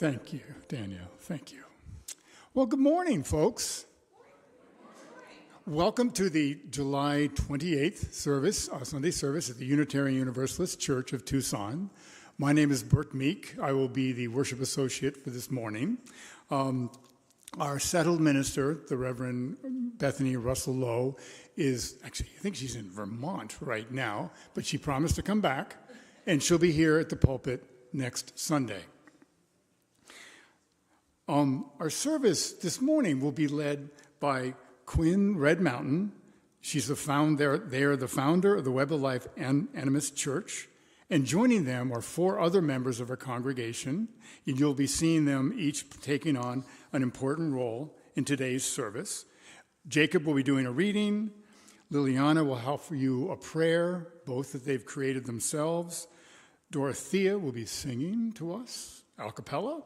Thank you, Danielle. Thank you. Well, good morning, folks. Welcome to the July 28th service, Sunday service at the Unitarian Universalist Church of Tucson. My name is Bert Meek. I will be the worship associate for this morning. Our settled minister, the Reverend Bethany Russell Lowe, is actually, I think she's in Vermont right now, but she promised to come back, and she'll be here at the pulpit next Sunday. Our service this morning will be led by Quinn Red Mountain. She's the founder. They are the founder of the Web of Life Animist Church, and joining them are 4 other members of our congregation. And you'll be seeing them each taking on an important role in today's service. Jacob will be doing a reading. Liliana will offer you a prayer, both that they've created themselves. Dorothea will be singing to us a cappella.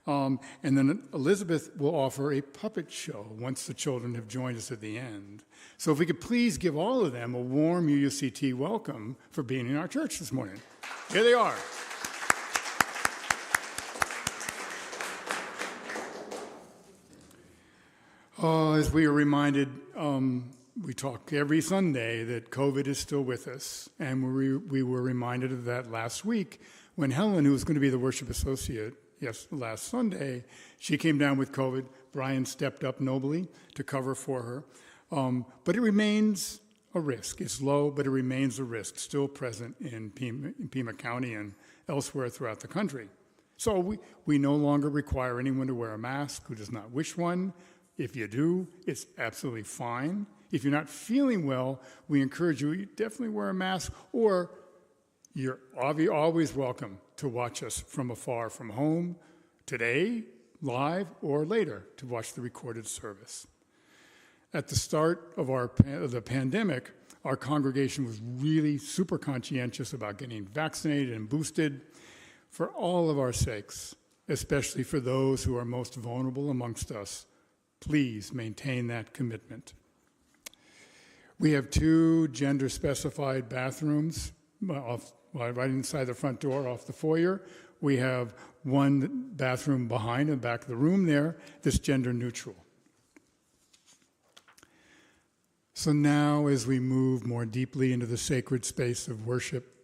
And then Elizabeth will offer a puppet show once the children have joined us at the end. So if we could please give all of them a warm UUCT welcome for being in our church this morning. Here they are. As we are reminded, we talk every Sunday that COVID is still with us. And we were reminded of that last week when Helen, who was going to be the worship associate, last Sunday, she came down with COVID. Brian stepped up nobly to cover for her. But it remains a risk. It's low, but it remains a risk, still present in Pima County and elsewhere throughout the country. So we no longer require anyone to wear a mask who does not wish one. If you do, it's absolutely fine. If you're not feeling well, we encourage you definitely wear a mask, or you're always welcome to watch us from afar from home, today, live, or later to watch the recorded service. At the start of the pandemic, our congregation was really super conscientious about getting vaccinated and boosted for all of our sakes, especially for those who are most vulnerable amongst us. Please maintain that commitment. We have 2 gender-specified bathrooms right inside the front door off the foyer. We have 1 bathroom behind in the back of the room there that's gender neutral. So now, as we move more deeply into the sacred space of worship,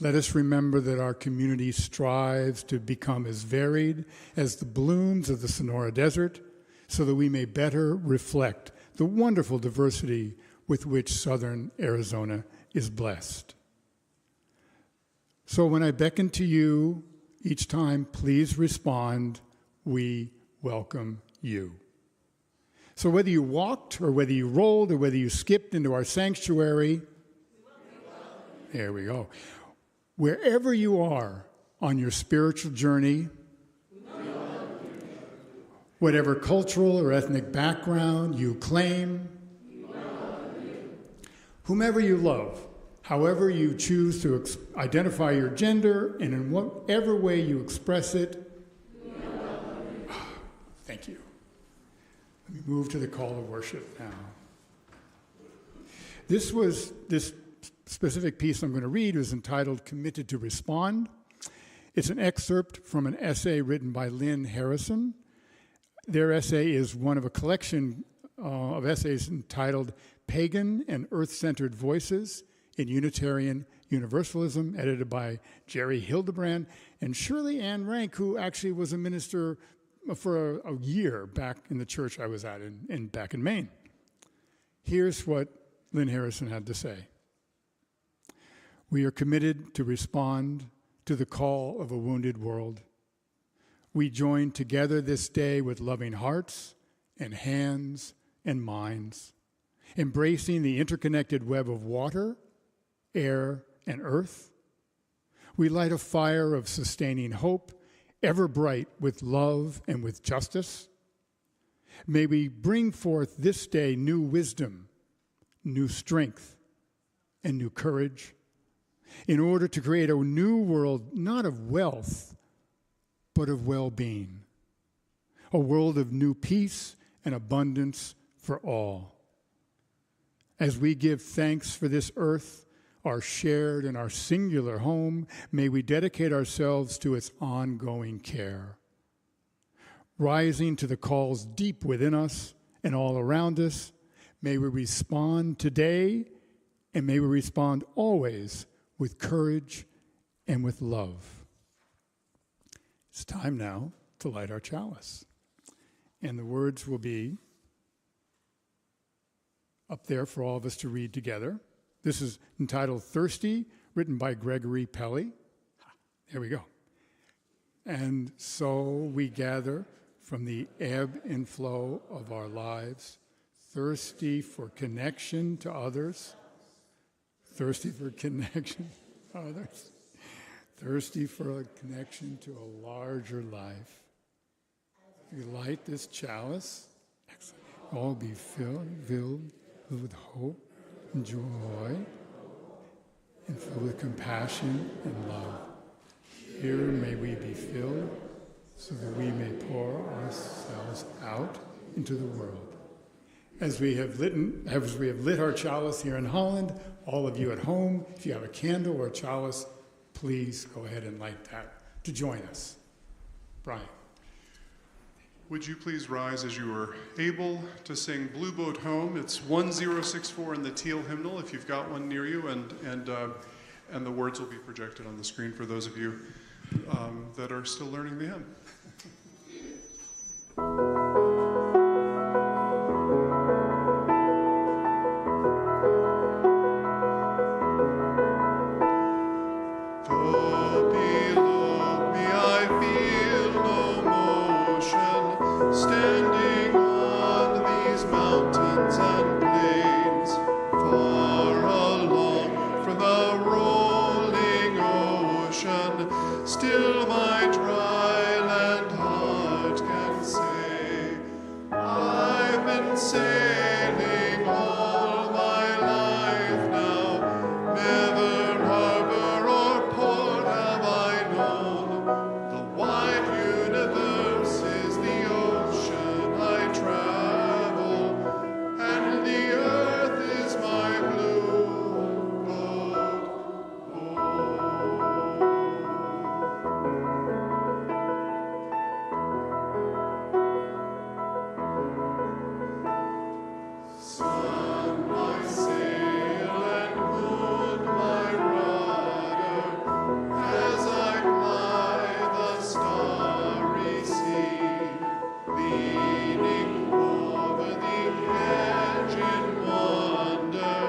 let us remember that our community strives to become as varied as the blooms of the Sonora Desert, so that we may better reflect the wonderful diversity with which southern Arizona is blessed. So when I beckon to you each time, please respond, we welcome you. So whether you walked or whether you rolled or whether you skipped into our sanctuary, there we go. Wherever you are on your spiritual journey, whatever cultural or ethnic background you claim, whomever you love, however you choose to identify your gender, and in whatever way you express it, thank you. Let me move to the call of worship now. This specific piece I'm going to read is entitled Committed to Respond. It's an excerpt from an essay written by Lynn Harrison. Their essay is one of a collection of essays entitled Pagan and Earth-Centered Voices in Unitarian Universalism, edited by Jerry Hildebrand and Shirley Ann Rank, who actually was a minister for a year back in the church I was at back in Maine. Here's what Lynn Harrison had to say. We are committed to respond to the call of a wounded world. We join together this day with loving hearts and hands and minds, embracing the interconnected web of water, air, and earth. We light a fire of sustaining hope, ever bright with love and with justice. May we bring forth this day new wisdom, new strength, and new courage in order to create a new world, not of wealth, but of well-being, a world of new peace and abundance for all. As we give thanks for this earth, our shared and our singular home, may we dedicate ourselves to its ongoing care. rising to the calls deep within us and all around us. May we respond today, and may we respond always with courage and with love. It's time now to light our chalice. And the words will be up there for all of us to read together. This is entitled Thirsty, written by Gregory Pelly. There we go. And so we gather from the ebb and flow of our lives, thirsty for connection to others, thirsty for connection to others, thirsty for a connection to a larger life. We light this chalice, all be filled with hope and joy, and filled with compassion and love. Here may we be filled so that we may pour ourselves out into the world. As we have lit our chalice here in Holland, all of you at home, if you have a candle or a chalice, please go ahead and light that to join us. Brian. Would you please rise as you are able to sing Blue Boat Home? It's 1064 in the teal hymnal if you've got one near you, and the words will be projected on the screen for those of you that are still learning the hymn. Standing on these mountains and plains, far along from the rolling ocean, still my dry land heart can say, I've been sailing all my life now, never harbor or port have I known. The wide universe is the ocean I travel, and the earth is my blue boat home. Sun, my sail, and moon, my rudder, as I glide the starry sea, leaning over the edge in wonder,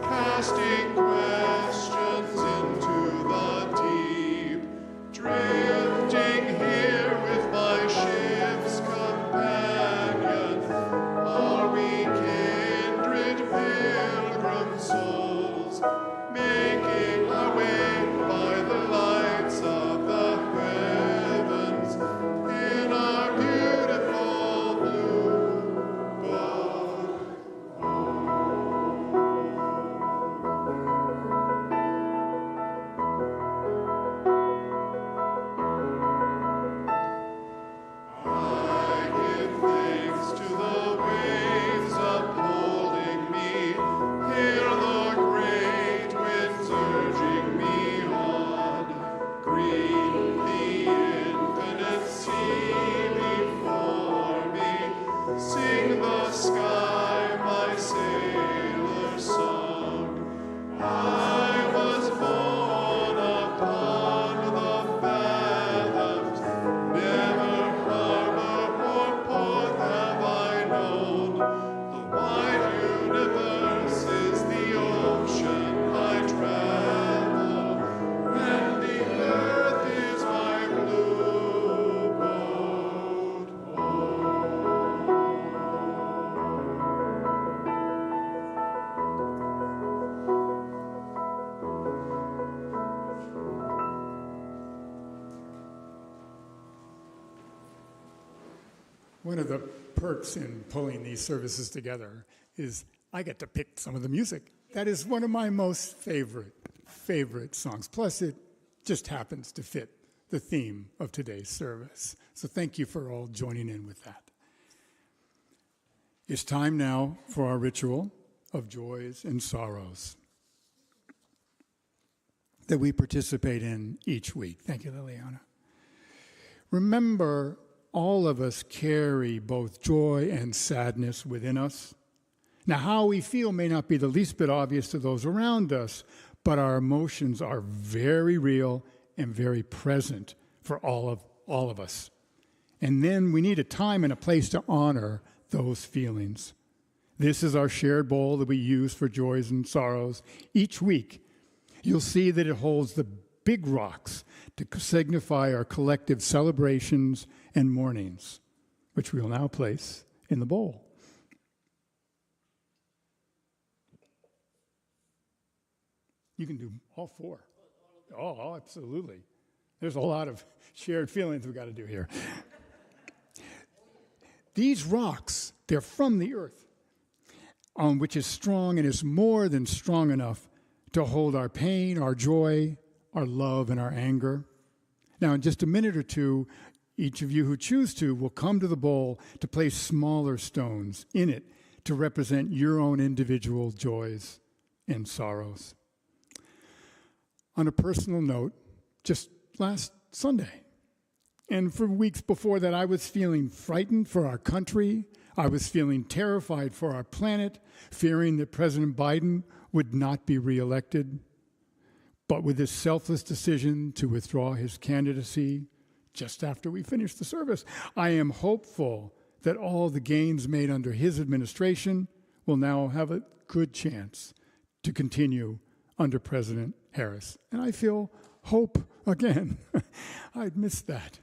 casting questions into the deep, drifting here with my ship's companion. Are we kindred pilgrim souls, making our way by the lights of the heavens in our beautiful blue boat I give thanks to the waves upholding me, hear the great winds urging me on, greet the infinite sea before me, sing the sky my sailor song. I was born upon the fathoms, never harbor or port have I known. The wide universe is the ocean I travel, and the earth is my blue boat home. One of the perks in pulling these services together is I get to pick some of the music. That is one of my most favorite songs. Plus, it just happens to fit the theme of today's service. So thank you for all joining in with that. It's time now for our ritual of joys and sorrows that we participate in each week. Thank you, Liliana. Remember all of us carry both joy and sadness within us. Now, how we feel may not be the least bit obvious to those around us, but our emotions are very real and very present for all of us. And then we need a time and a place to honor those feelings. This is our shared bowl that we use for joys and sorrows. Each week, you'll see that it holds the big rocks to signify our collective celebrations and mournings, which we will now place in the bowl. You can do all four. Oh, absolutely. There's a lot of shared feelings we've got to do here. These rocks, they're from the earth, which is strong and is more than strong enough to hold our pain, our joy, our love, and our anger. Now, in just a minute or two, each of you who choose to will come to the bowl to place smaller stones in it to represent your own individual joys and sorrows. On a personal note, just last Sunday, and for weeks before that, I was feeling frightened for our country. I was feeling terrified for our planet, fearing that President Biden would not be reelected. But with his selfless decision to withdraw his candidacy just after we finished the service, I am hopeful that all the gains made under his administration will now have a good chance to continue under President Harris. And I feel hope again. I'd missed that.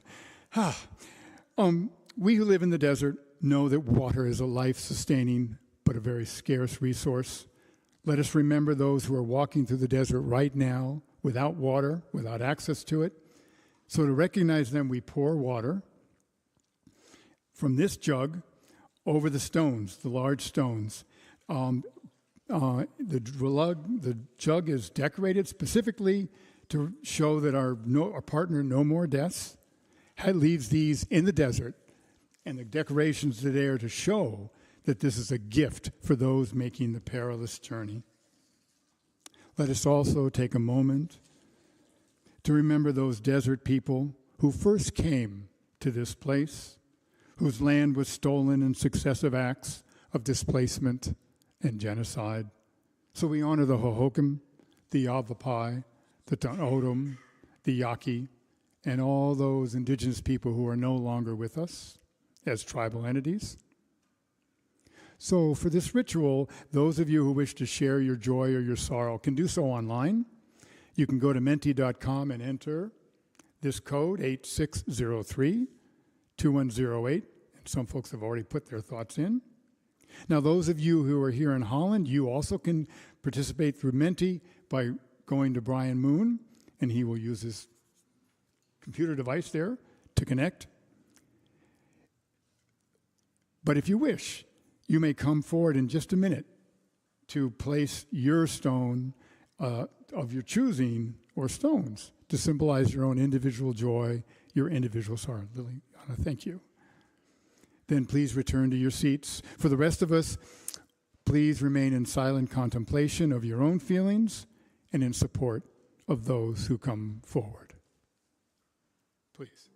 We who live in the desert know that water is a life-sustaining but a very scarce resource. Let us remember those who are walking through the desert right now without water, without access to it. So to recognize them, we pour water from this jug over the stones, the large stones. The jug is decorated specifically to show that our partner, No More Deaths, leaves these in the desert, and the decorations are there to show that this is a gift for those making the perilous journey. Let us also take a moment to remember those desert people who first came to this place, whose land was stolen in successive acts of displacement and genocide. So we honor the Hohokam, the Yavapai, the Totem, the Yaqui, and all those indigenous people who are no longer with us as tribal entities. So for this ritual, those of you who wish to share your joy or your sorrow can do so online. You can go to menti.com and enter this code, 8603-2108. And some folks have already put their thoughts in. Now, those of you who are here in Holland, you also can participate through Menti by going to Brian Moon, and he will use his computer device there to connect. But if you wish, you may come forward in just a minute to place your stone of your choosing, or stones, to symbolize your own individual joy, your individual sorrow. Liliana, thank you. Then please return to your seats. For the rest of us, please remain in silent contemplation of your own feelings and in support of those who come forward. Please.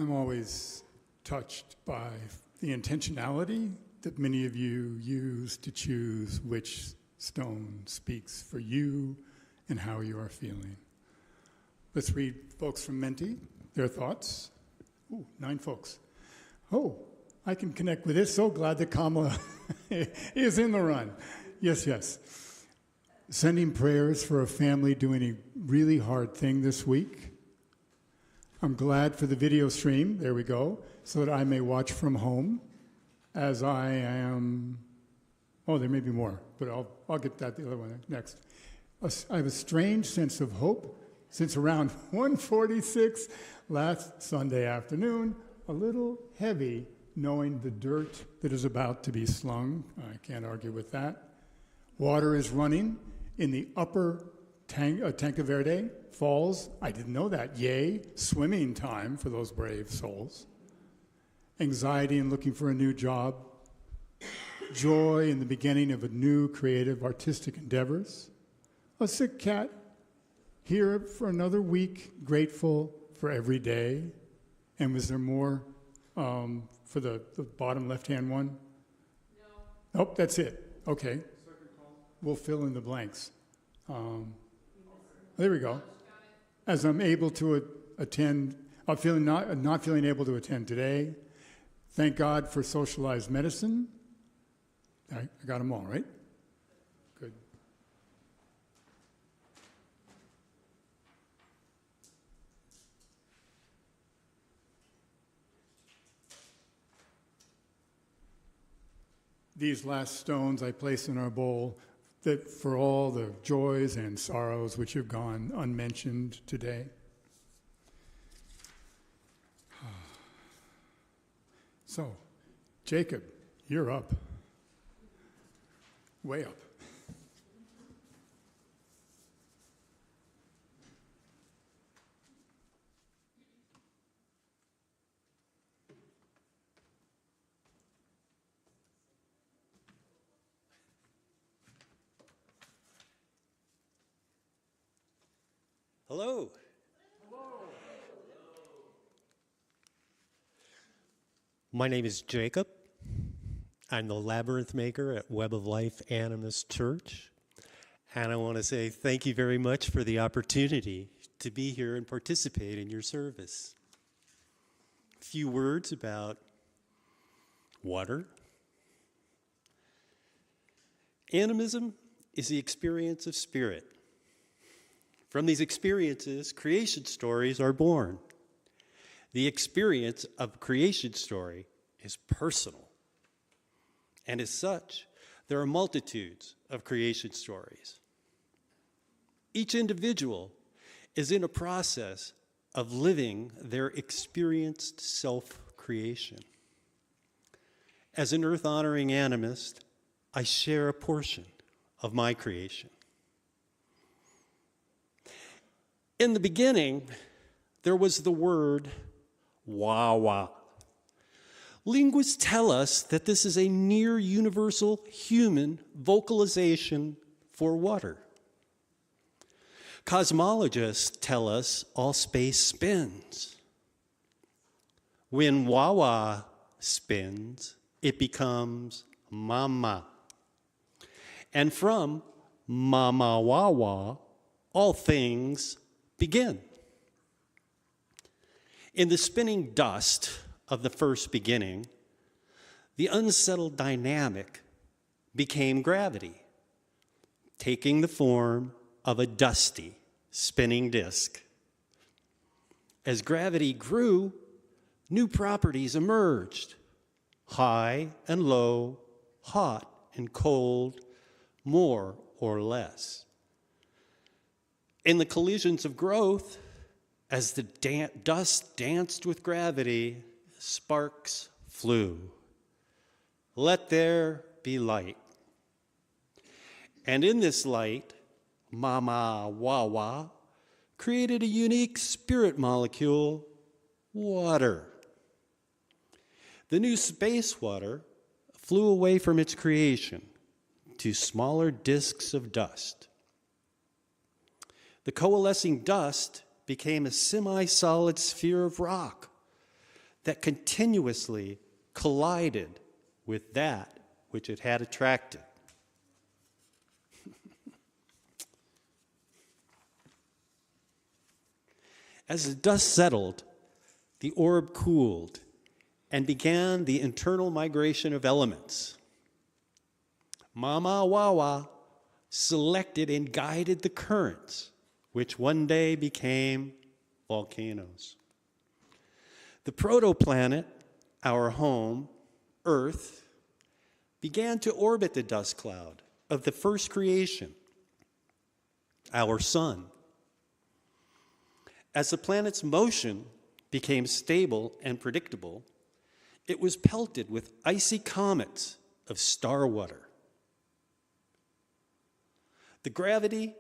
I'm always touched by the intentionality that many of you use to choose which stone speaks for you and how you are feeling. Let's read folks from Menti, their thoughts. Ooh, 9 folks. Oh, I can connect with this. So glad that Kamala is in the run. Yes, yes. Sending prayers for a family doing a really hard thing this week. I'm glad for the video stream, there we go, so that I may watch from home as I am, oh, there may be more, but I'll get that, the other one next. I have a strange sense of hope since around 1:46 last Sunday afternoon, a little heavy knowing the dirt that is about to be slung. I can't argue with that. Water is running in the upper Tanque Verde Falls. I didn't know that. Yay, swimming time for those brave souls. Anxiety in looking for a new job. Joy in the beginning of a new creative artistic endeavors. A sick cat here for another week, grateful for every day. And was there more for the bottom left-hand one? No. Nope, that's it. Okay. We'll fill in the blanks. There we go. As I'm able to attend, I'm feeling not feeling able to attend today. Thank God for socialized medicine. I got them all, right? Good. These last stones I place in our bowl that for all the joys and sorrows which have gone unmentioned today. So, Jacob, you're up. Way up. Hello. My name is Jacob. I'm the labyrinth maker at Web of Life Animist Church. And I want to say thank you very much for the opportunity to be here and participate in your service. A few words about water. Animism is the experience of spirit. From these experiences, creation stories are born. The experience of a creation story is personal. And as such, there are multitudes of creation stories. Each individual is in a process of living their experienced self-creation. As an earth-honoring animist, I share a portion of my creation. In the beginning, there was the word wah-wah. Linguists tell us that this is a near universal human vocalization for water. Cosmologists tell us all space spins. When wah-wah spins, it becomes mama. And from mama wah-wah, all things begin. In the spinning dust of the first beginning, the unsettled dynamic became gravity, taking the form of a dusty spinning disk. As gravity grew, new properties emerged: high and low, hot and cold, more or less. In the collisions of growth, as the dust danced with gravity, sparks flew. Let there be light. And in this light, Mama Wawa created a unique spirit molecule, water. The new space water flew away from its creation to smaller disks of dust. The coalescing dust became a semi-solid sphere of rock, that continuously collided with that which it had attracted. As the dust settled, the orb cooled and began the internal migration of elements. Mama Wawa selected and guided the currents, which one day became volcanoes. The protoplanet, our home, Earth, began to orbit the dust cloud of the first creation, our sun. As the planet's motion became stable and predictable, it was pelted with icy comets of star water. The gravity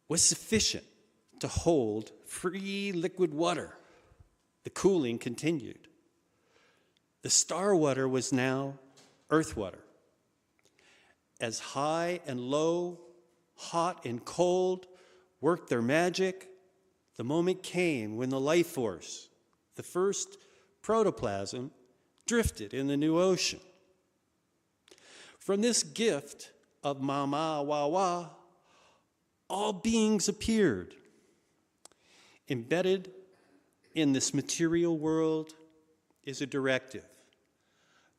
was sufficient to hold free liquid water. The cooling continued. The star water was now earth water. As high and low, hot and cold worked their magic, the moment came when the life force, the first protoplasm, drifted in the new ocean. From this gift of Mama Wawa, all beings appeared. Embedded in this material world is a directive.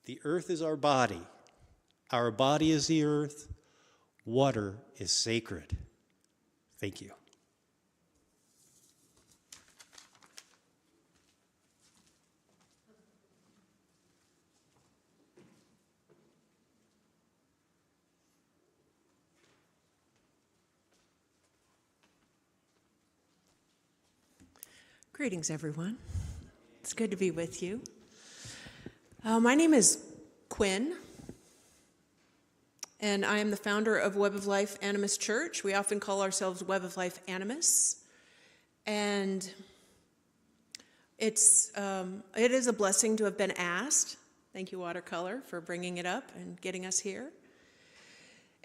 The earth is our body is the earth, water is sacred. Thank you. Greetings, everyone. It's good to be with you. My name is Quinn, and I am the founder of Web of Life Animist Church. We often call ourselves Web of Life Animists, and it is a blessing to have been asked. Thank you, Watercolor, for bringing it up and getting us here.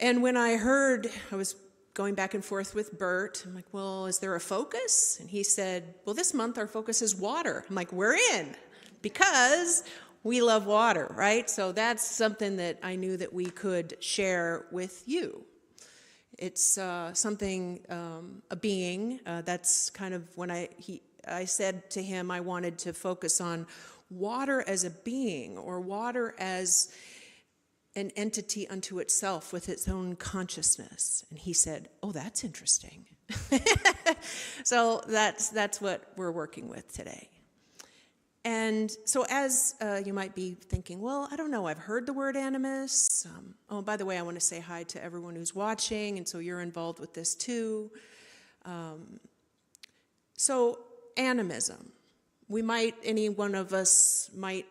And when I heard, I was going back and forth with Bert. I'm like, well, is there a focus? And he said, well, this month our focus is water. I'm like, we're in, because we love water, right? So that's something that I knew that we could share with you. It's something, a being, that's kind of when I said to him I wanted to focus on water as a being, or water as an entity unto itself with its own consciousness. And he said, oh, that's interesting. So that's what we're working with today. And so as you might be thinking, well, I don't know, I've heard the word animus. Oh, by the way, I want to say hi to everyone who's watching, and so you're involved with this too. So animism, any one of us might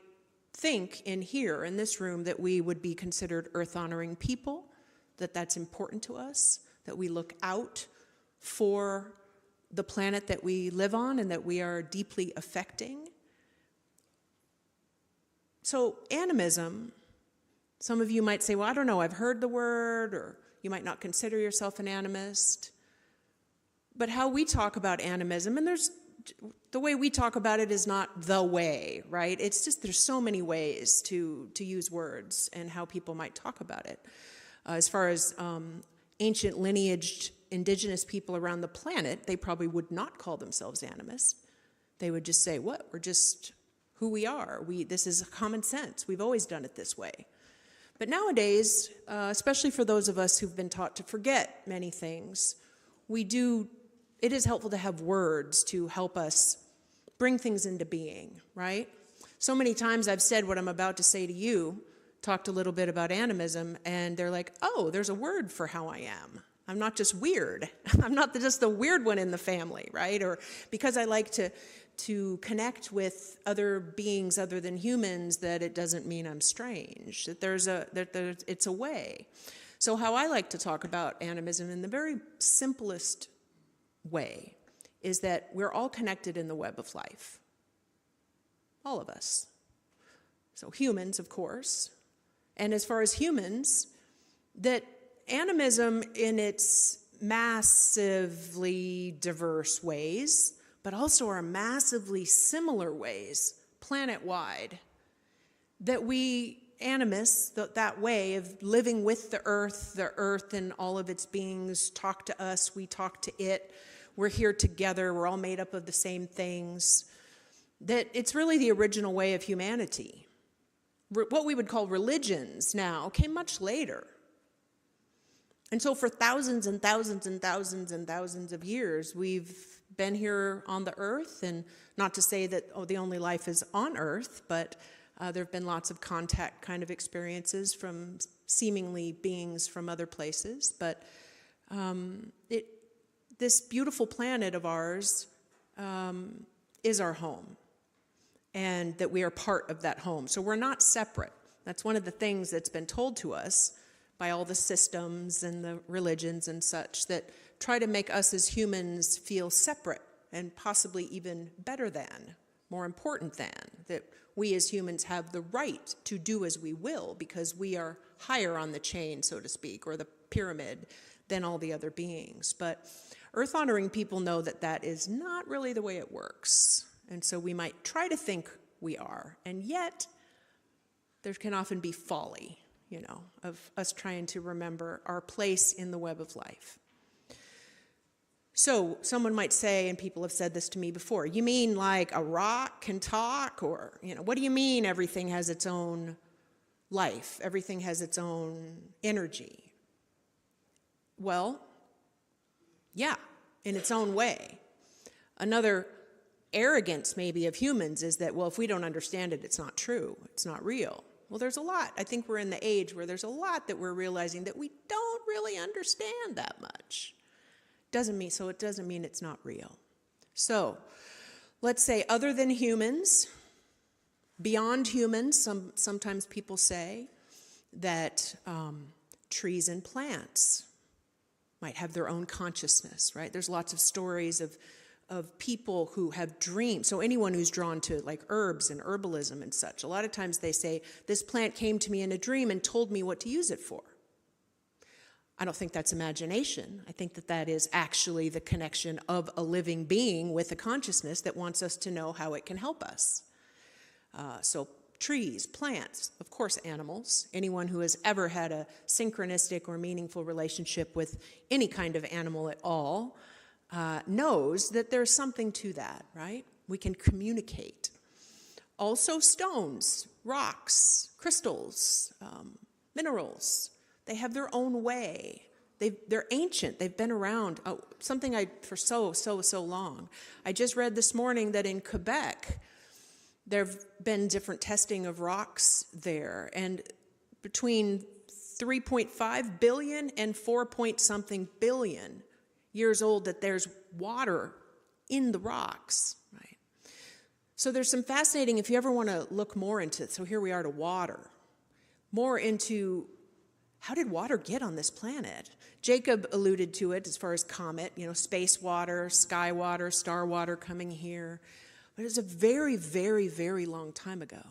think in here, in this room, that we would be considered earth-honoring people, that's important to us, that we look out for the planet that we live on and that we are deeply affecting. So animism, some of you might say, well, I don't know, I've heard the word, or you might not consider yourself an animist. But how we talk about animism, and the way we talk about it is not the way, right? It's just there's so many ways to use words and how people might talk about it. As far as ancient lineaged indigenous people around the planet, they probably would not call themselves animists. They would just say, what? We're just who we are. This is common sense. We've always done it this way. But nowadays, especially for those of us who've been taught to forget many things, it is helpful to have words to help us bring things into being, right? So many times I've said what I'm about to say to you, talked a little bit about animism, and they're like, oh, there's a word for how I am. I'm not just weird. I'm not just the weird one in the family, right? Or because I like to connect with other beings other than humans, that it doesn't mean I'm strange, that it's a way. So how I like to talk about animism in the very simplest way is that we're all connected in the web of life. All of us. So humans, of course. And as far as humans, that animism in its massively diverse ways, but also our massively similar ways, planet-wide, that we animists, that way of living with the earth and all of its beings talk to us, we talk to it, we're here together, we're all made up of the same things, that it's really the original way of humanity. What we would call religions now came much later. And so for thousands and thousands and thousands and thousands of years, we've been here on the earth, and not to say that, the only life is on earth, but there have been lots of contact kind of experiences from seemingly beings from other places. But this beautiful planet of ours is our home, and that we are part of that home. So we're not separate. That's one of the things that's been told to us by all the systems and the religions and such that try to make us as humans feel separate and possibly even better than, more important than, that we as humans have the right to do as we will because we are higher on the chain, so to speak, or the pyramid than all the other beings. But earth-honoring people know that that is not really the way it works. And so we might try to think we are, and yet there can often be folly, of us trying to remember our place in the web of life. So someone might say, and people have said this to me before, you mean like a rock can talk? Or, what do you mean everything has its own life? Everything has its own energy? Well, yeah, in its own way. Another arrogance maybe of humans is that, well, if we don't understand it, it's not true, it's not real. Well, there's a lot. I think we're in the age where there's a lot that we're realizing that we don't really understand that much. It doesn't mean it's not real. So, let's say other than humans, beyond humans, sometimes people say that trees and plants might have their own consciousness, right? There's lots of stories of people who have dreams. So anyone who's drawn to like herbs and herbalism and such, a lot of times they say, this plant came to me in a dream and told me what to use it for. I don't think that's imagination. I think that is actually the connection of a living being with a consciousness that wants us to know how it can help us. So trees, plants, of course animals. Anyone who has ever had a synchronistic or meaningful relationship with any kind of animal at all knows that there's something to that, right? We can communicate. Also stones, rocks, crystals, minerals. They have their own way. They're ancient. They've been around. Something for so long. I just read this morning that in Quebec, there have been different testing of rocks there, and between 3.5 billion and 4-point-something billion years old, that there's water in the rocks, right? So there's some fascinating, if you ever want to look more into it, so here we are to water, more into how did water get on this planet? Jacob alluded to it as far as comet, space water, sky water, star water coming here. But it was a very, very, very long time ago.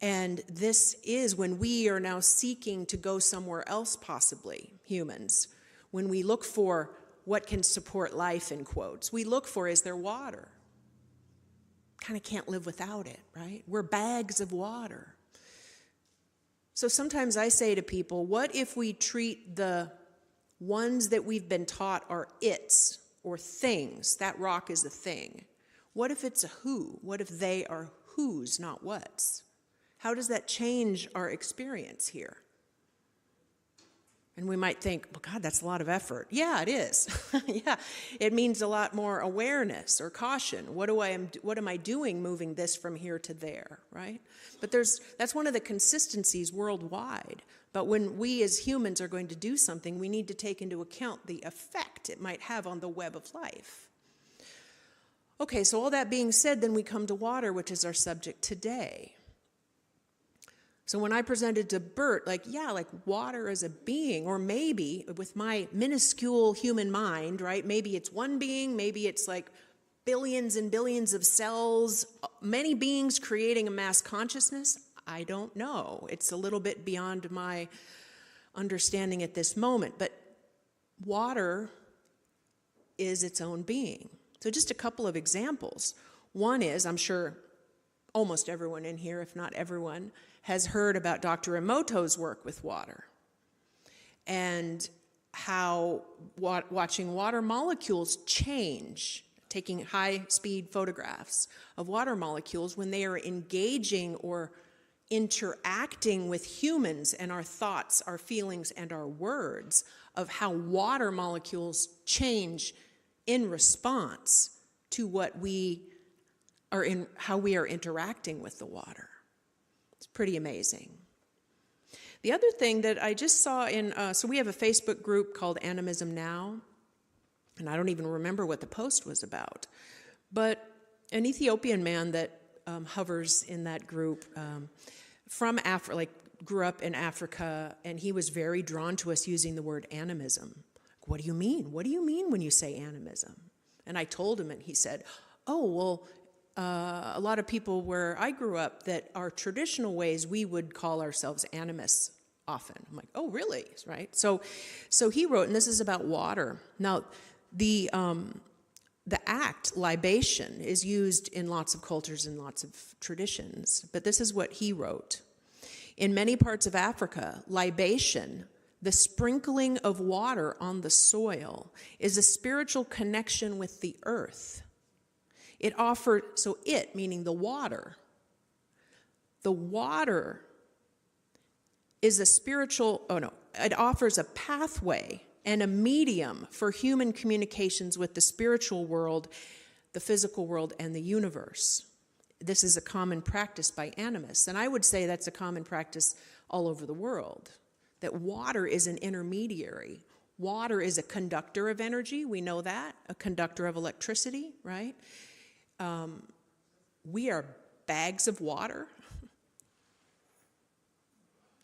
And this is when we are now seeking to go somewhere else, possibly, humans. When we look for what can support life, in quotes, we look for, is there water? Kind of can't live without it, right? We're bags of water. So sometimes I say to people, what if we treat the ones that we've been taught are its or things? That rock is a thing. What if it's a who? What if they are whos, not whats? How does that change our experience here? And we might think, well, God, that's a lot of effort. Yeah, it is. Yeah, it means a lot more awareness or caution. What am I doing moving this from here to there, right? But that's one of the consistencies worldwide. But when we as humans are going to do something, we need to take into account the effect it might have on the web of life. Okay, so all that being said, then we come to water, which is our subject today. So when I presented to Bert, like water as a being, or maybe with my minuscule human mind, right? Maybe it's one being, maybe it's like billions and billions of cells, many beings creating a mass consciousness. I don't know. It's a little bit beyond my understanding at this moment, but water is its own being. So just a couple of examples. One is, I'm sure almost everyone in here, if not everyone, has heard about Dr. Emoto's work with water and how watching water molecules change, taking high-speed photographs of water molecules when they are engaging or interacting with humans and our thoughts, our feelings, and our words, of how water molecules change in response to what we are in, how we are interacting with the water. It's pretty amazing. The other thing that I just saw in, so we have a Facebook group called Animism Now, and I don't even remember what the post was about, but an Ethiopian man that hovers in that group from Africa, like grew up in Africa, and he was very drawn to us using the word animism. What do you mean? What do you mean when you say animism? And I told him, and he said, oh, well, a lot of people where I grew up that are traditional ways, we would call ourselves animists often. I'm like, oh, really? Right? So he wrote, and this is about water. Now, the act libation is used in lots of cultures and lots of traditions, but this is what he wrote. In many parts of Africa, libation, the sprinkling of water on the soil, is a spiritual connection with the earth. It offered, so it, meaning the water is a spiritual, it offers a pathway and a medium for human communications with the spiritual world, the physical world, and the universe. This is a common practice by animists, and I would say that's a common practice all over the world, that water is an intermediary. Water is a conductor of energy, we know that, a conductor of electricity, right? We are bags of water,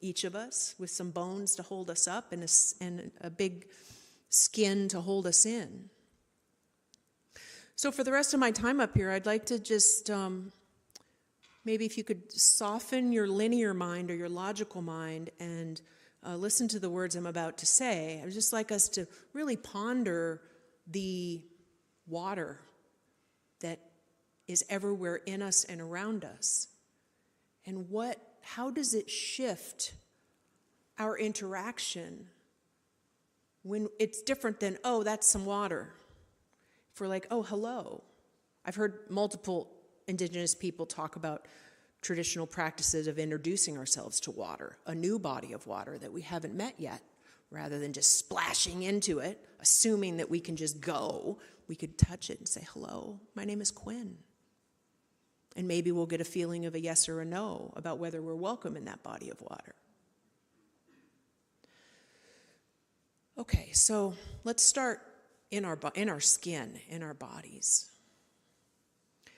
each of us, with some bones to hold us up and a big skin to hold us in. So for the rest of my time up here, I'd like to just, maybe if you could soften your linear mind or your logical mind and listen to the words I'm about to say. I would just like us to really ponder the water that is everywhere in us and around us. And how does it shift our interaction when it's different than, oh, that's some water. If we're like, oh, hello. I've heard multiple indigenous people talk about traditional practices of introducing ourselves to water, a new body of water that we haven't met yet, rather than just splashing into it, assuming that we can just go. We could touch it and say, hello, my name is Quinn. And maybe we'll get a feeling of a yes or a no about whether we're welcome in that body of water. Okay, so let's start in our skin, in our bodies.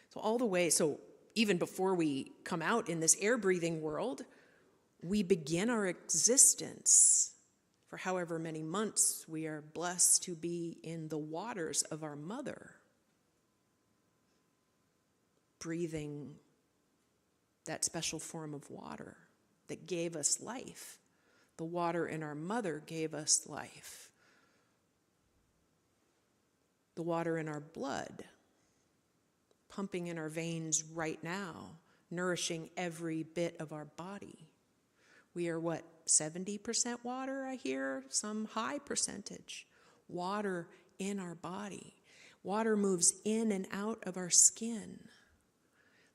So all the way, so even before we come out in this air-breathing world, we begin our existence for however many months we are blessed to be in the waters of our mother, breathing that special form of water that gave us life. The water in our mother gave us life. The water in our blood, pumping in our veins right now, nourishing every bit of our body. We are 70% water, I hear? Some high percentage. Water in our body. Water moves in and out of our skin.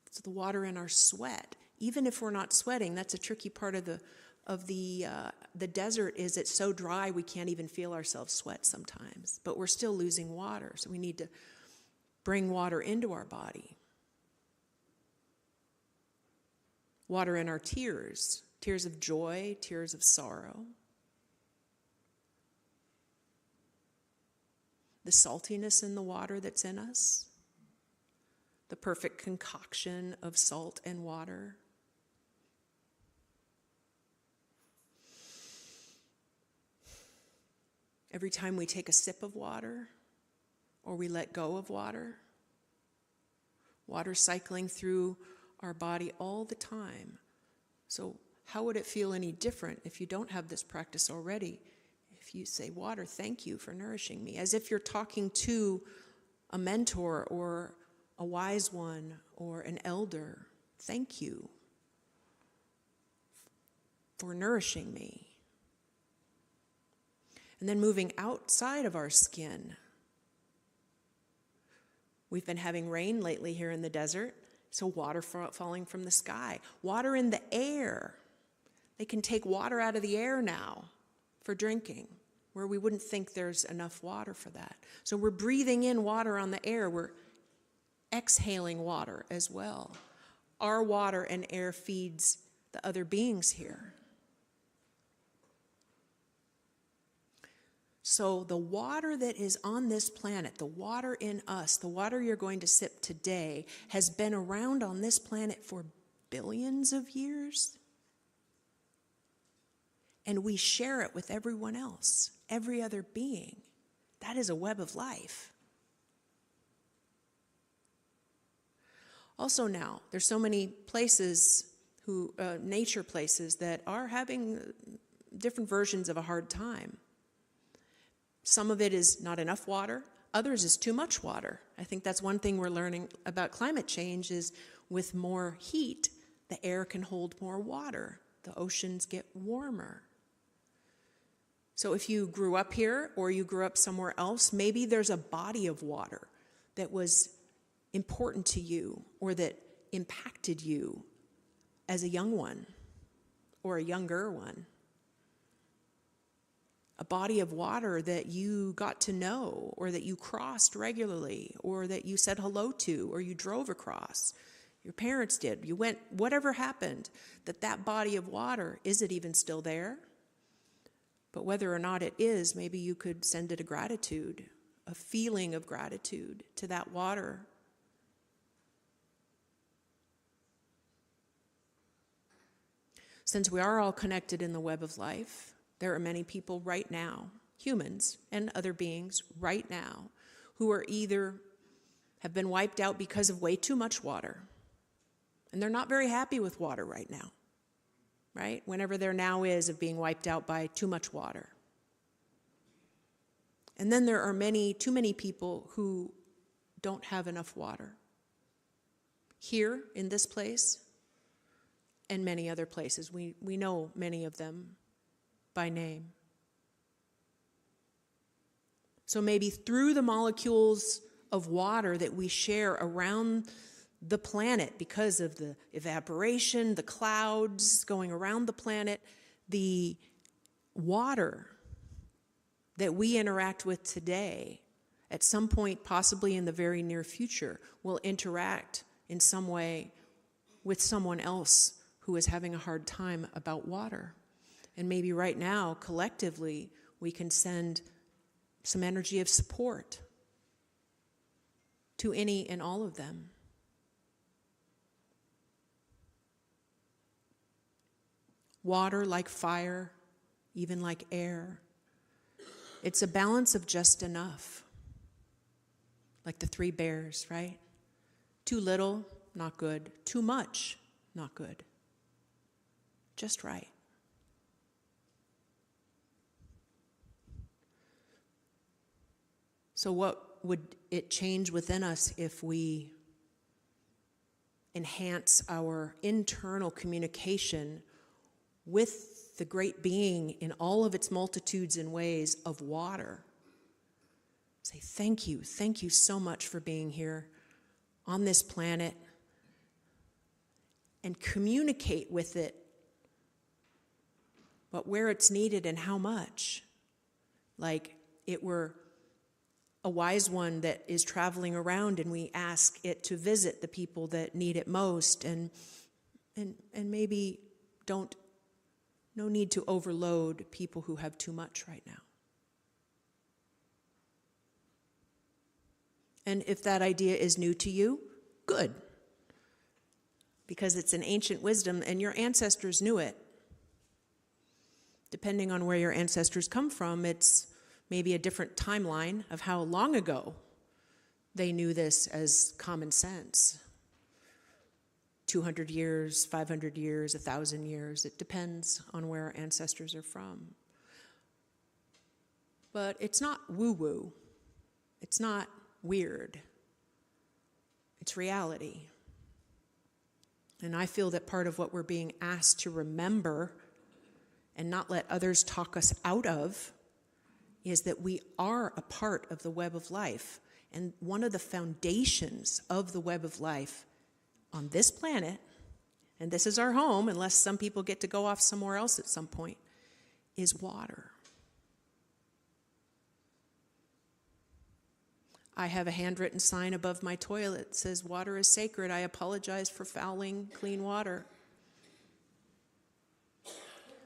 It's the water in our sweat. Even if we're not sweating, that's a tricky part of the desert, is it's so dry we can't even feel ourselves sweat sometimes. But we're still losing water, so we need to bring water into our body. Water in our tears. Tears of joy, tears of sorrow. The saltiness in the water that's in us. The perfect concoction of salt and water. Every time we take a sip of water, or we let go of water, water cycling through our body all the time. So how would it feel any different if you don't have this practice already? If you say, water, thank you for nourishing me, as if you're talking to a mentor or a wise one or an elder. Thank you for nourishing me. And then moving outside of our skin. We've been having rain lately here in the desert, so water falling from the sky. Water in the air. They can take water out of the air now for drinking, where we wouldn't think there's enough water for that. So we're breathing in water on the air. We're exhaling water as well. Our water and air feeds the other beings here. So the water that is on this planet, the water in us, the water you're going to sip today, has been around on this planet for billions of years. And we share it with everyone else, every other being. That is a web of life. Also now, there's so many places, nature places, that are having different versions of a hard time. Some of it is not enough water. Others is too much water. I think that's one thing we're learning about climate change is with more heat, the air can hold more water. The oceans get warmer. So if you grew up here or you grew up somewhere else, maybe there's a body of water that was important to you or that impacted you as a young one or a younger one. A body of water that you got to know or that you crossed regularly or that you said hello to or you drove across. Your parents did. You went, whatever happened, that body of water, is it even still there? But whether or not it is, maybe you could send it a gratitude, a feeling of gratitude to that water. Since we are all connected in the web of life, there are many people right now, humans and other beings right now, who are either have been wiped out because of way too much water. And they're not very happy with water right now, right? Whenever their now is of being wiped out by too much water. And then there are too many people who don't have enough water. Here in this place and many other places. We know many of them by name. So maybe through the molecules of water that we share around the planet because of the evaporation, the clouds going around the planet, the water that we interact with today, at some point, possibly in the very near future, will interact in some way with someone else who is having a hard time about water. And maybe right now, collectively, we can send some energy of support to any and all of them. Water, like fire, even like air, it's a balance of just enough. Like the three bears, right? Too little, not good. Too much, not good. Just right. So what would it change within us if we enhance our internal communication with the great being in all of its multitudes and ways of water? Say, thank you so much for being here on this planet, and communicate with it, but where it's needed and how much. Like it were a wise one that is traveling around and we ask it to visit the people that need it most, and maybe no need to overload people who have too much right now. And if that idea is new to you, good. Because it's an ancient wisdom and your ancestors knew it. Depending on where your ancestors come from, it's maybe a different timeline of how long ago they knew this as common sense. 200 years, 500 years, 1,000 years. It depends on where our ancestors are from. But it's not woo-woo. It's not weird. It's reality. And I feel that part of what we're being asked to remember and not let others talk us out of is that we are a part of the web of life. And one of the foundations of the web of life on this planet, and this is our home, unless some people get to go off somewhere else at some point, is water. I have a handwritten sign above my toilet that says, "Water is sacred. I apologize for fouling clean water."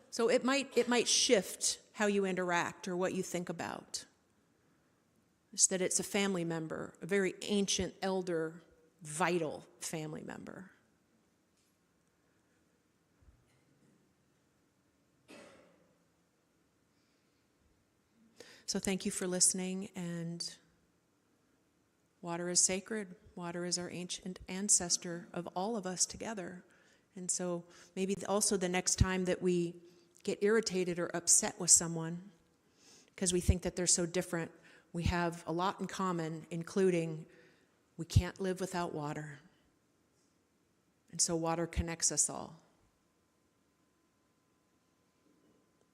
So it might shift how you interact or what you think about. It's that it's a family member, a very ancient, elder, vital family member. So thank you for listening, and water is sacred. Water is our ancient ancestor of all of us together. And so maybe also the next time that we get irritated or upset with someone because we think that they're so different, we have a lot in common, including we can't live without water. And so water connects us all.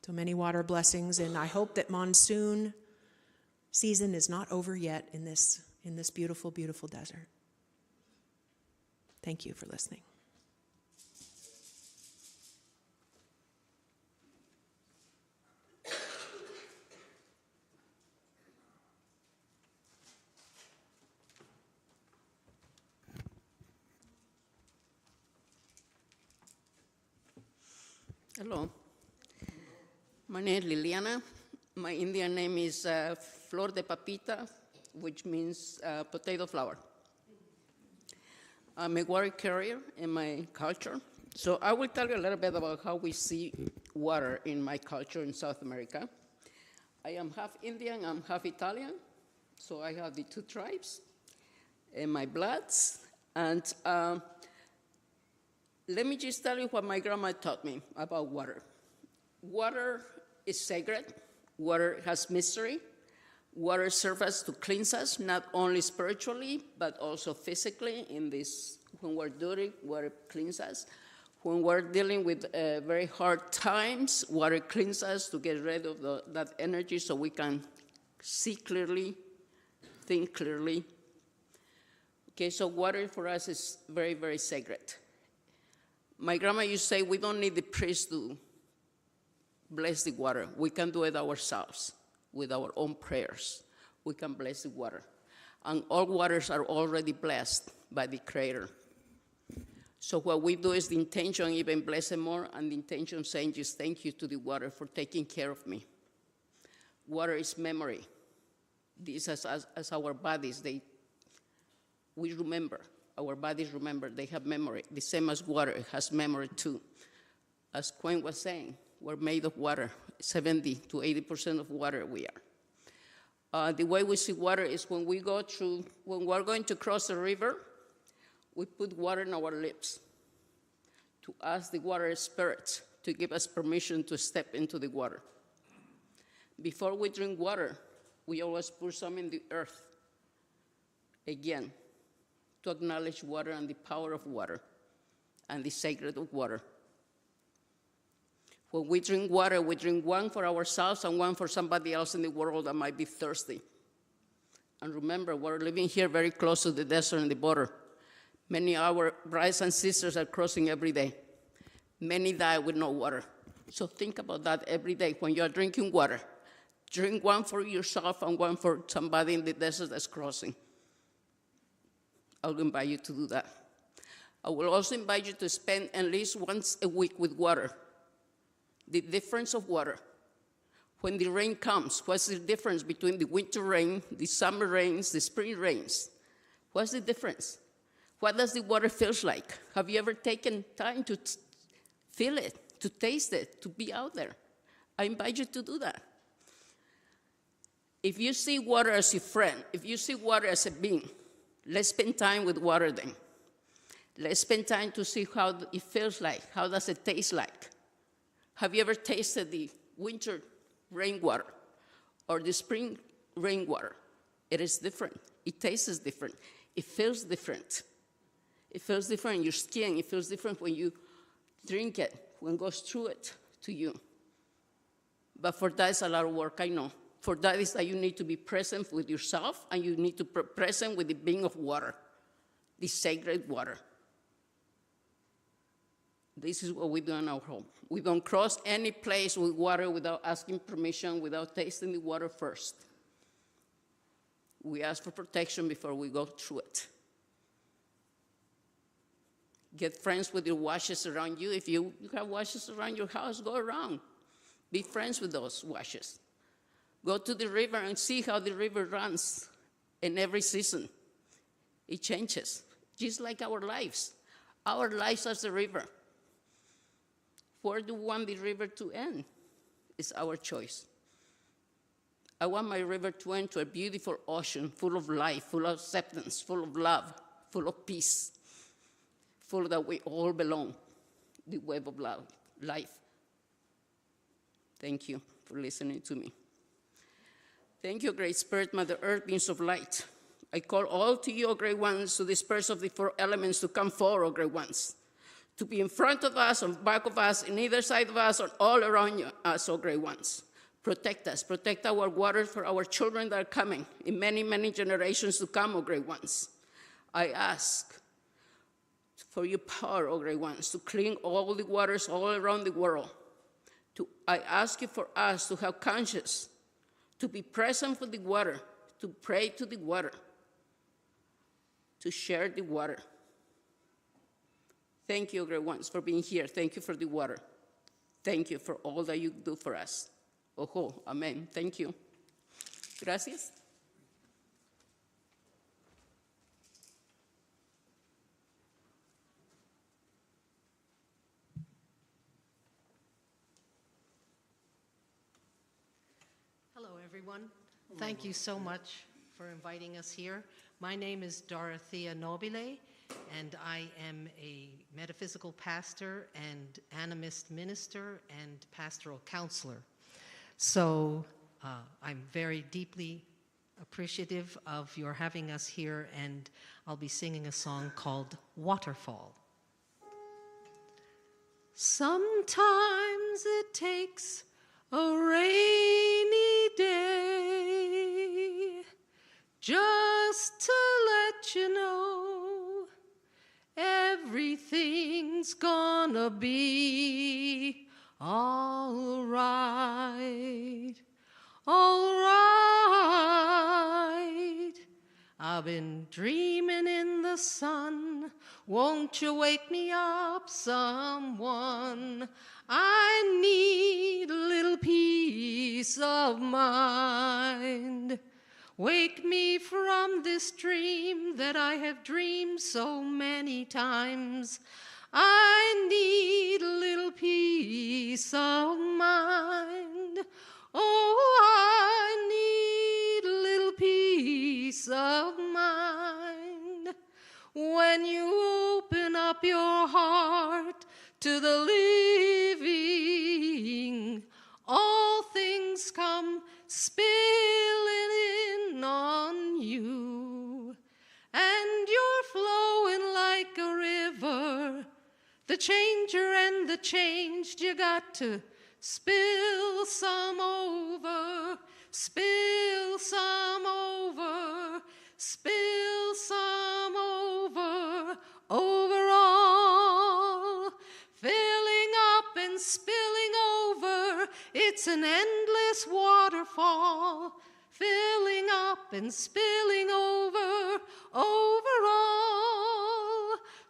So many water blessings, and I hope that monsoon season is not over yet in this beautiful, beautiful desert. Thank you for listening. Hello. My name is Liliana. My Indian name is Flor de Papita, which means potato flower. I'm a water carrier in my culture. So I will tell you a little bit about how we see water in my culture in South America. I am half Indian, I'm half Italian, so I have the two tribes in my bloods. And let me just tell you what my grandma taught me about water. Water is sacred. Water has mystery. Water serves to cleanse us, not only spiritually, but also physically. When we're dirty, water cleans us. When we're dealing with very hard times, water cleans us to get rid of that energy so we can see clearly, think clearly. Okay, so water for us is very, very sacred. My grandma used to say, we don't need the priest to bless the water. We can do it ourselves with our own prayers. We can bless the water. And all waters are already blessed by the Creator. So what we do is the intention even bless them more, and the intention saying just thank you to the water for taking care of me. Water is memory. This as our bodies, we remember. Our bodies remember, they have memory. The same as water, it has memory too. As Quinn was saying, we're made of water. 70 to 80% of water we are. The way we see water is when we're going to cross a river, we put water in our lips to ask the water spirit to give us permission to step into the water. Before we drink water, we always put some in the earth. Again, to acknowledge water and the power of water and the sacred of water. When we drink water, we drink one for ourselves and one for somebody else in the world that might be thirsty. And remember, we're living here very close to the desert and the border. Many of our brothers and sisters are crossing every day. Many die with no water. So think about that every day when you're drinking water. Drink one for yourself and one for somebody in the desert that's crossing. I'll invite you to do that. I will also invite you to spend at least once a week with water. The difference of water. When the rain comes, what's the difference between the winter rain, the summer rains, the spring rains? What's the difference? What does the water feel like? Have you ever taken time to feel it, to taste it, to be out there? I invite you to do that. If you see water as your friend, if you see water as a being, let's spend time with water then. Let's spend time to see how it feels like. How does it taste like? Have you ever tasted the winter rainwater or the spring rainwater? It is different. It tastes different. It feels different. It feels different in your skin. It feels different when you drink it, when it goes through it to you. But for that, it's a lot of work, I know. For that is that you need to be present with yourself, and you need to be present with the being of water, the sacred water. This is what we do in our home. We don't cross any place with water without asking permission, without tasting the water first. We ask for protection before we go through it. Get friends with your washes around you. If you have washes around your house, go around. Be friends with those washes. Go to the river and see how the river runs in every season. It changes, just like our lives. Our lives are the river. Where do we want the river to end? It's our choice. I want my river to end to a beautiful ocean full of life, full of acceptance, full of love, full of peace, full that we all belong, the web of love, life. Thank you for listening to me. Thank you, Great Spirit, Mother Earth, beings of light. I call all to you, O Great Ones, to disperse of the four elements to come forward, O Great Ones, to be in front of us, on back of us, in either side of us, or all around us, O Great Ones. Protect us. Protect our waters for our children that are coming in many, many generations to come, O Great Ones. I ask for your power, O Great Ones, to clean all the waters all around the world. I ask you for us to have conscience, to be present for the water, to pray to the water, to share the water. Thank you, Great Ones, for being here. Thank you for the water. Thank you for all that you do for us. Ojo, amen. Thank you. Gracias. Hello, everyone. Thank you so much for inviting us here. My name is Dorothea Nobile, and I am a metaphysical pastor and animist minister and pastoral counselor. So I'm very deeply appreciative of your having us here, and I'll be singing a song called Waterfall. Sometimes it takes a rainy day just to let you know everything's gonna be all right, all right. I've been dreaming in the sun. Won't you wake me up, someone? I need a little peace of mind. Wake me from this dream that I have dreamed so many times. I need a little peace of mind. Oh, I need a little peace of mind. When you open up your heart to the living, all things come spilling in on you, and you're flowing like a river, the changer and the changed. You got to spill some over, spill some over, spill some over, overall, filling up and spilling over. It's an endless waterfall, filling up and spilling over, overall,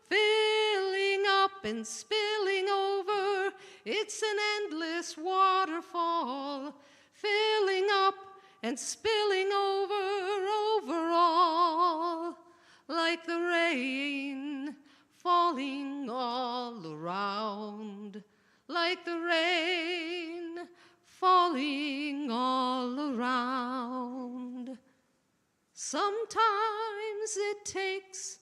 filling up and spilling over. It's an endless waterfall, filling up and spilling over, overall, like the rain falling all around, like the rain falling all around. Sometimes it takes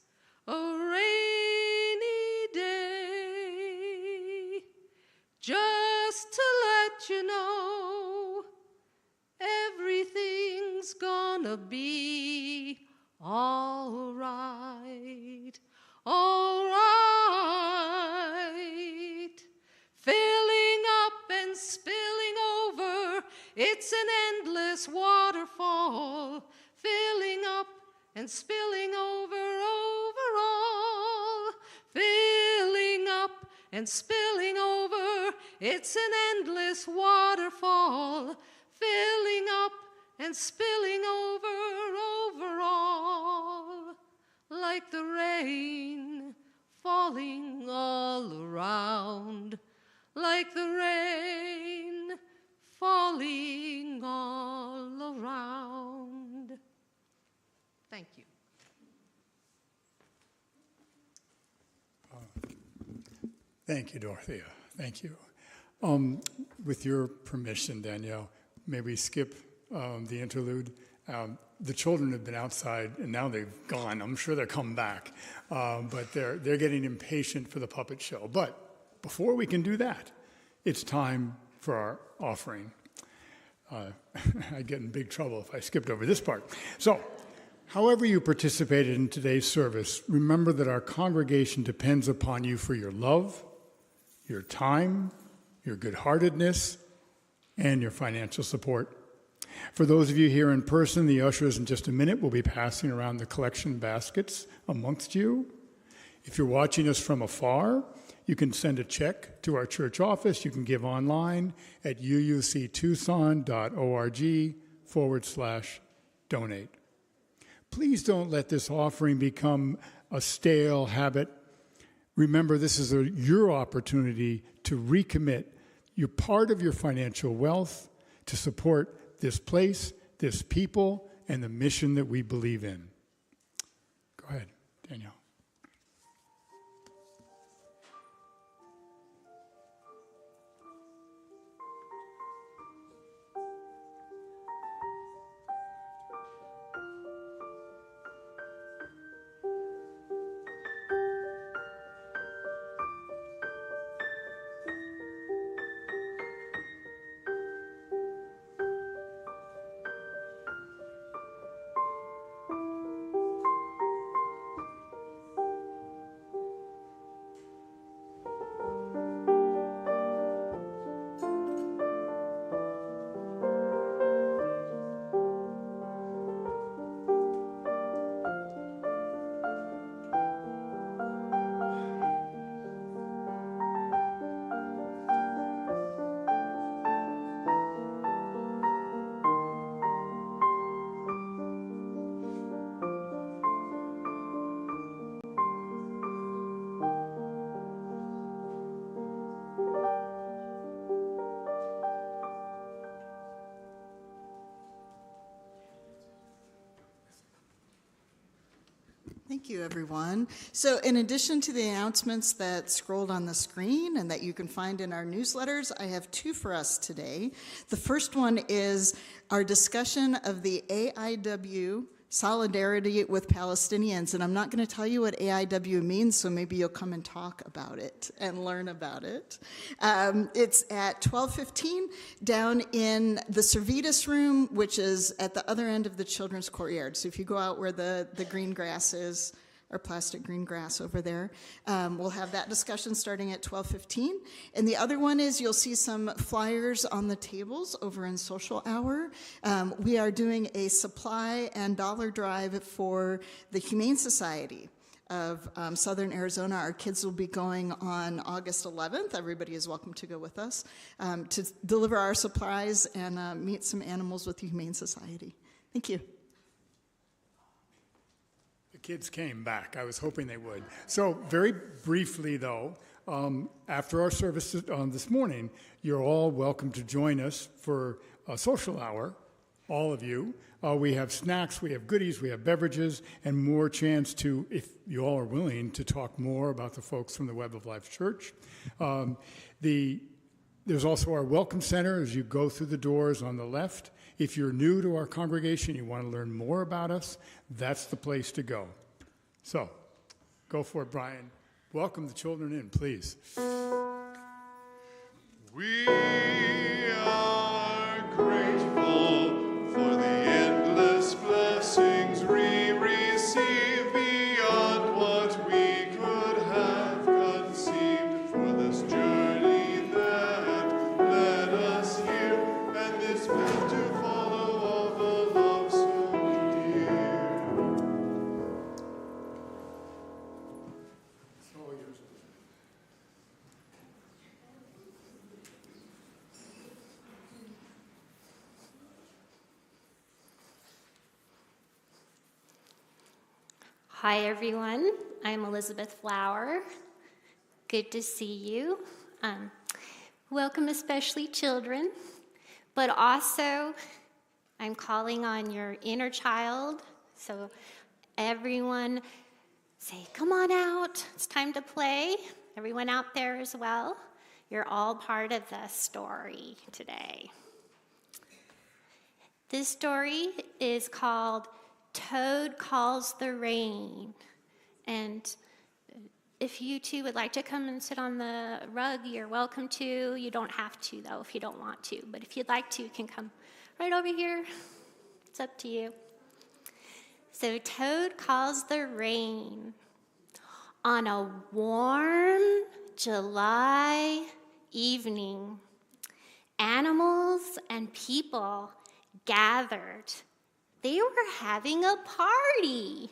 a rainy day just to let you know everything's gonna be all right, all waterfall, filling up and spilling over all, filling up and spilling over. It's an endless waterfall, filling up and spilling over all, like the rain falling all around, like the rain falling all around. Thank you. Thank you, Dorothea. Thank you. With your permission, Danielle, may we skip the interlude? The children have been outside, and now they've gone. I'm sure they'll come back, but they're getting impatient for the puppet show. But before we can do that, it's time for our offering. I'd get in big trouble if I skipped over this part. So, however you participated in today's service, remember that our congregation depends upon you for your love, your time, your good-heartedness, and your financial support. For those of you here in person, the ushers in just a minute will be passing around the collection baskets amongst you. If you're watching us from afar, you can send a check to our church office. You can give online at uuctucson.org/donate. Please don't let this offering become a stale habit. Remember, this is your opportunity to recommit your part of your financial wealth to support this place, this people, and the mission that we believe in. Go ahead, Danielle. Thank you, everyone. So in addition to the announcements that scrolled on the screen and that you can find in our newsletters, I have two for us today. The first one is our discussion of the AIW Solidarity with Palestinians. And I'm not going to tell you what AIW means, so maybe you'll come and talk about it and learn about it. It's at 12:15 down in the Servetus room, which is at the other end of the children's courtyard. So if you go out where the green grass is, or plastic green grass over there. We'll have that discussion starting at 12:15. And the other one is you'll see some flyers on the tables over in social hour. We are doing a supply and dollar drive for the Humane Society of Southern Arizona. Our kids will be going on August 11th. Everybody is welcome to go with us to deliver our supplies and meet some animals with the Humane Society. Thank you. Kids came back. I was hoping they would. So very briefly, though, after our service this morning, you're all welcome to join us for a social hour, all of you. We have snacks, we have goodies, we have beverages, and more chance to, if you all are willing, to talk more about the folks from the Web of Life Church. There's also our Welcome Center as you go through the doors on the left. If you're new to our congregation, you want to learn more about us, that's the place to go. So, go for it, Brian. Welcome the children in, please. We are grateful for the endless blessings we receive beyond what we could have conceived, for this journey that led us here and this path to follow of a Hi, everyone. I'm Elizabeth Flower. Good to see you. Welcome, especially children, but also I'm calling on your inner child. So everyone say, come on out. It's time to play. Everyone out there as well. You're all part of the story today. This story is called Toad Calls the Rain. And if you two would like to come and sit on the rug, you're welcome to. You don't have to, though, if you don't want to. But if you'd like to, you can come right over here. It's up to you. So Toad calls the rain. On a warm July evening, animals and people gathered. They were having a party.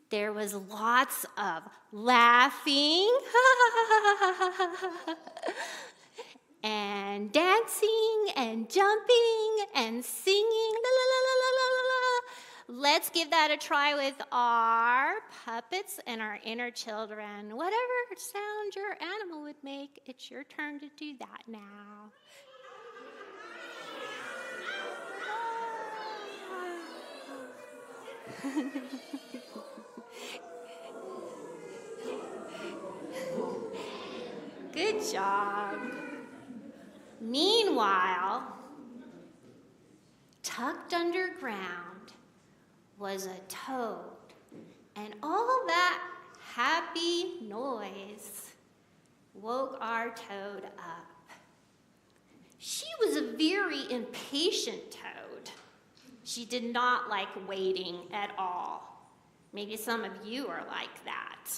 There was lots of laughing and dancing and jumping and singing. La, la, la, la, la, la, la. Let's give that a try with our puppets and our inner children. Whatever sound your animal would make, it's your turn to do that now. Good job. Meanwhile, tucked underground was a toad, and all that happy noise woke our toad up. She was a very impatient toad. She did not like waiting at all. Maybe some of you are like that.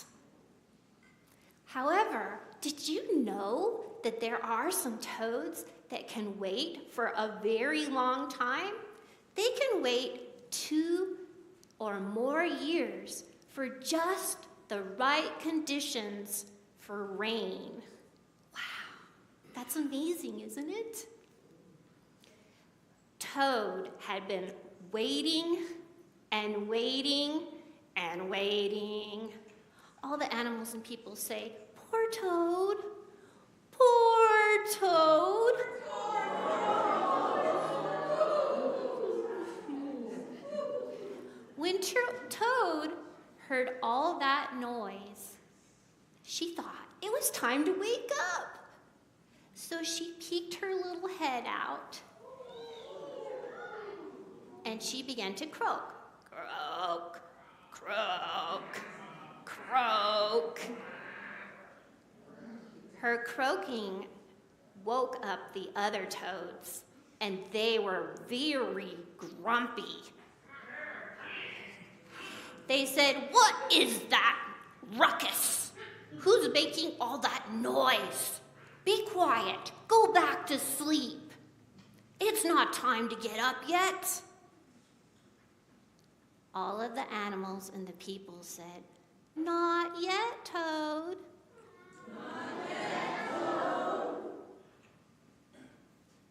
However, did you know that there are some toads that can wait for a very long time? They can wait 2 or more years for just the right conditions for rain. Wow, that's amazing, isn't it? Toad had been waiting and waiting and waiting. All the animals and people say, poor Toad, poor Toad. When Toad heard all that noise, she thought it was time to wake up. So she peeked her little head out and she began to croak. Croak, croak, croak. Her croaking woke up the other toads, and they were very grumpy. They said, "What is that ruckus? Who's making all that noise? Be quiet. Go back to sleep. It's not time to get up yet." All of the animals and the people said, "Not yet, Toad." Not yet, Toad.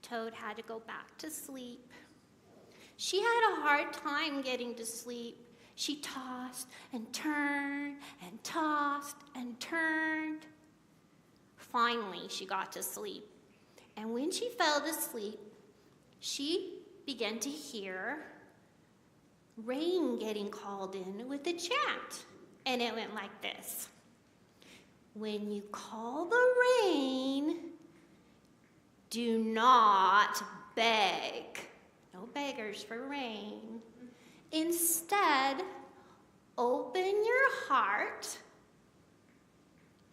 Toad had to go back to sleep. She had a hard time getting to sleep. She tossed and turned and tossed and turned. Finally, she got to sleep. And when she fell asleep, she began to hear rain getting called in with a chant. And it went like this. When you call the rain, do not beg. No beggars for rain. Instead, open your heart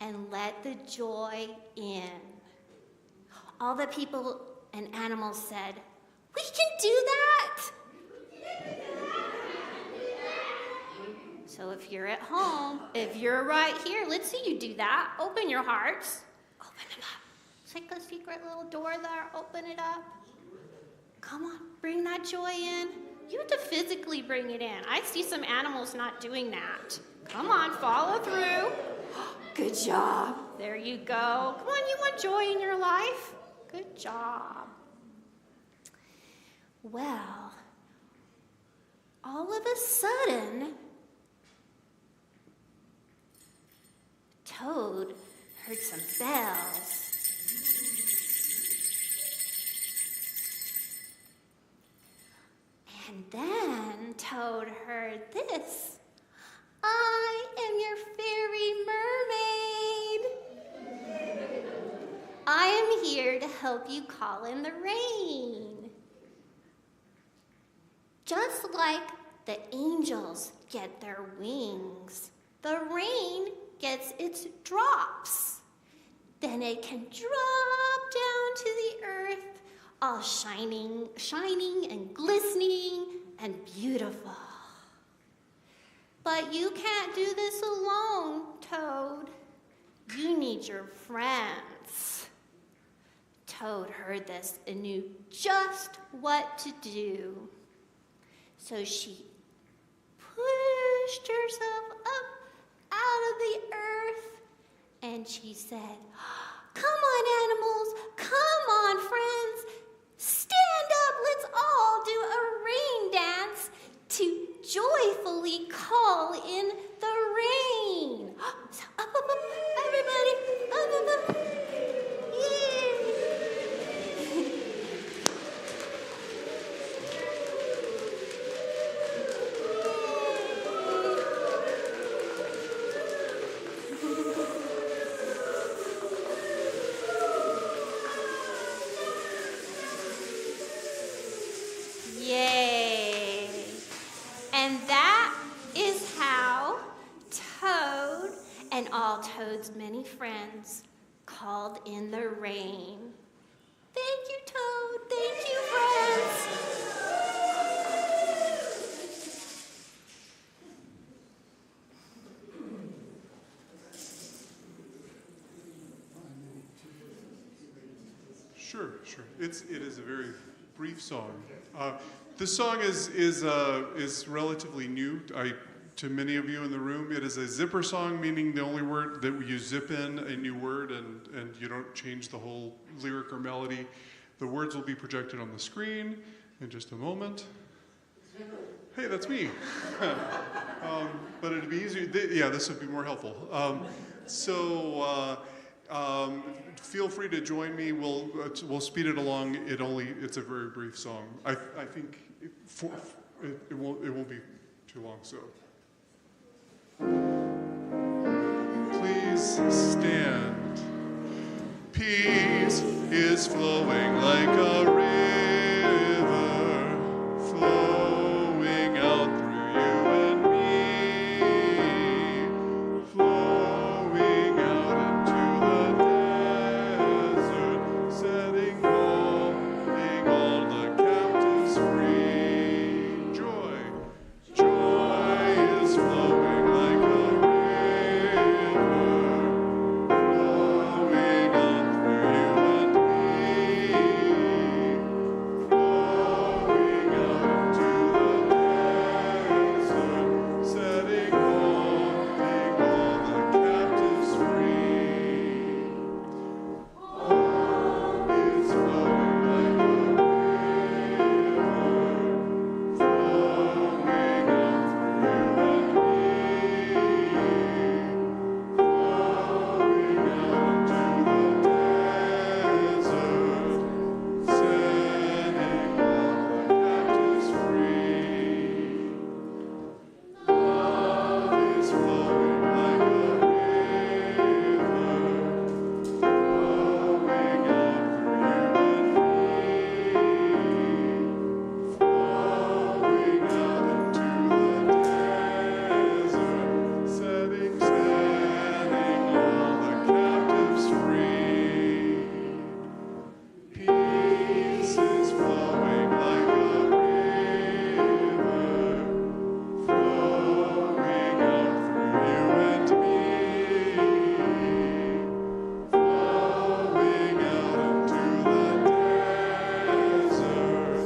and let the joy in. All the people and animals said, "We can do that." So if you're at home, if you're right here, let's see you do that. Open your hearts. Open them up. It's like a secret little door there. Open it up. Come on, bring that joy in. You have to physically bring it in. I see some animals not doing that. Come on, follow through. Good job. There you go. Come on, you want joy in your life? Good job. Well, all of a sudden, heard some bells. And then Toad heard this. I am your fairy mermaid. I am here to help you call in the rain. Just like the angels get their wings, the rain gets its drops. Then it can drop down to the earth, all shining and glistening and beautiful. But you can't do this alone, Toad. You need your friends. Toad heard this and knew just what to do. So she pushed herself up out of the earth and she said, "Come on, animals, come on, friends. Stand up, let's all do a rain dance to joyfully call in the rain." So up, everybody, up. Yay! Yay! And that is how Toad and all Toad's many friends called in the rain. Thank you, Toad. Thank you, friends. Sure. It is a very brief song. This song is relatively new to many of you in the room. It is a zipper song, meaning the only word that you zip in a new word and you don't change the whole lyric or melody. The words will be projected on the screen in just a moment. Hey, that's me. But it'd be easier. This would be more helpful. Feel free to join me. We'll speed it along. It's a very brief song. I think it won't be too long. So please stand. Peace is flowing like a river, flowing out through you and me, flowing out into the desert, setting holding all the captives free. Joy is flowing like a river, flowing out through you and me, flowing out into the desert, setting holding all the captives free. It's flowing like a river, flowing out through you and me, flowing out into the desert, setting all the captives free. Love is flowing like a river, flowing out through you and me, flowing out into the desert, setting all the captives free. Peace is flowing like a river, flowing out through you and me, flowing out into the desert,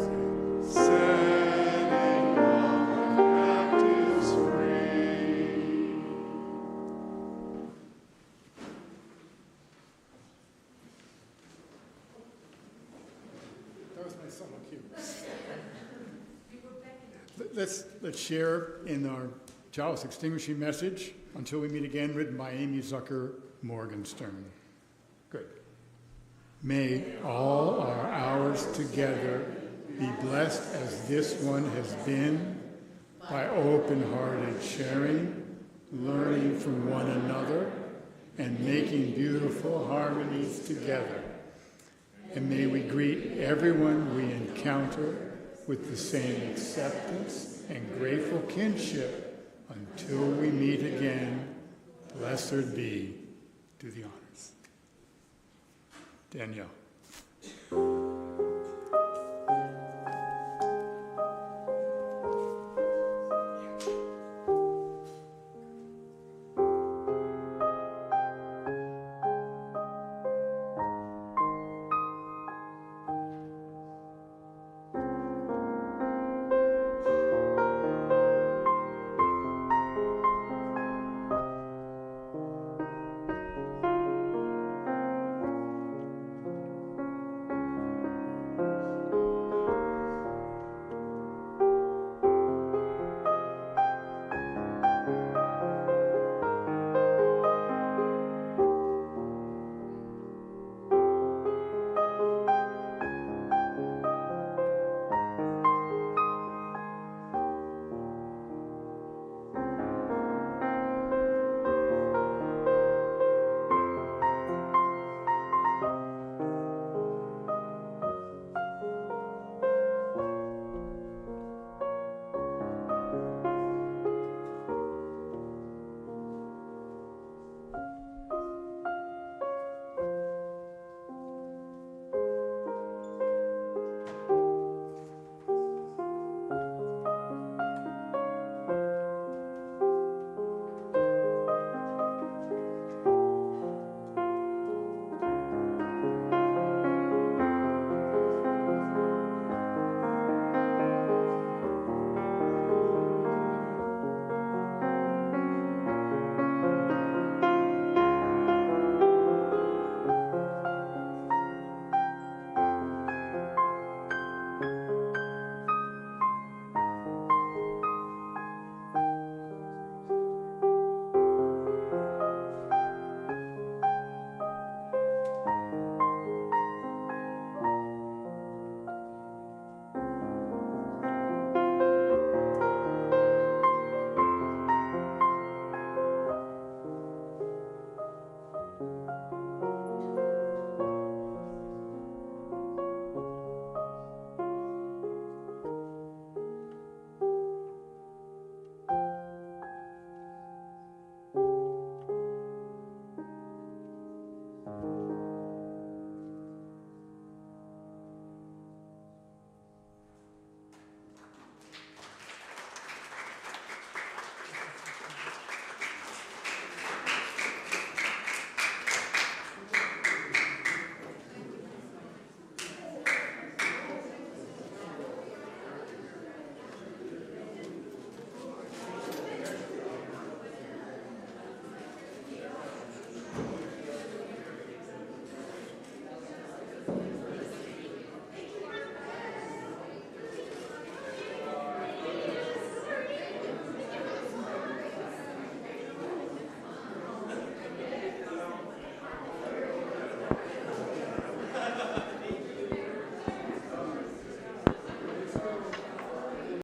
setting all the captives free. That was my solo cue. Let's share in our chalice extinguishing message until we meet again, written by Amy Zucker Morgenstern. Good. May all our hours together be blessed as this one has been, by open-hearted sharing, learning from one another, and making beautiful harmonies together. And may we greet everyone we encounter with the same acceptance and grateful kinship until we meet again. Blessed be. Do the honors. Danielle.